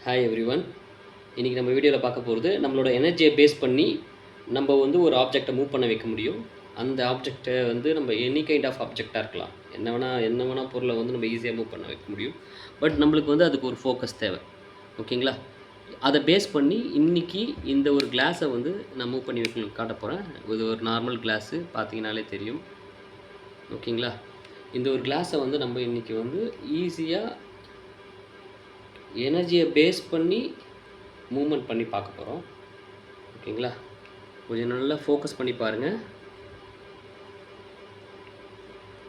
Hi everyone. இன்றைக்கி நம்ம வீடியோவில் பார்க்க போகிறது நம்மளோட எனர்ஜியை பேஸ் பண்ணி நம்ம வந்து ஒரு ஆப்ஜெக்டை மூவ் பண்ண வைக்க முடியும். அந்த ஆப்ஜெக்டை வந்து நம்ம எனி கைண்ட் ஆஃப் ஆப்ஜெக்டாக இருக்கலாம். என்ன வேணால் பொருளை வந்து நம்ம ஈஸியாக மூவ் பண்ண வைக்க முடியும். பட் நம்மளுக்கு வந்து அதுக்கு ஒரு ஃபோக்கஸ் தேவை. ஓகேங்களா? அதை பேஸ் பண்ணி இன்றைக்கி இந்த ஒரு கிளாஸை வந்து நான் மூவ் பண்ணி வைக்க காட்ட போகிறேன். இது ஒரு நார்மல் கிளாஸு, பார்த்தீங்கனாலே தெரியும். ஓகேங்களா? இந்த ஒரு கிளாஸை வந்து நம்ம இன்றைக்கி வந்து ஈஸியாக எனர்ஜியை பேஸ் பண்ணி மூவ்மெண்ட் பண்ணி பார்க்க போகிறோம். ஓகேங்களா? கொஞ்சம் நல்லா ஃபோக்கஸ் பண்ணி பாருங்கள்.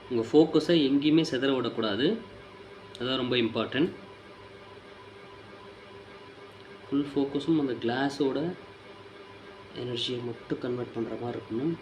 உங்கள் ஃபோக்கஸை எங்கேயுமே சிதற விடக்கூடாது. அதுதான் ரொம்ப இம்பார்ட்டன்ட். ஃபுல் ஃபோக்கஸும் அந்த கிளாஸோட எனர்ஜியை மட்டும் கன்வெர்ட் பண்ணுற மாதிரி இருக்கணும்.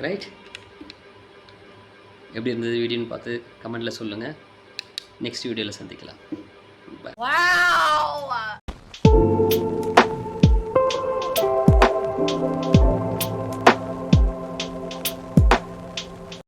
ரைட், எப்படி இருந்தது வீடியோன்னு பார்த்து கமெண்ட்டில் சொல்லுங்கள். நெக்ஸ்ட் வீடியோவில் சந்திக்கலாம். பாய்.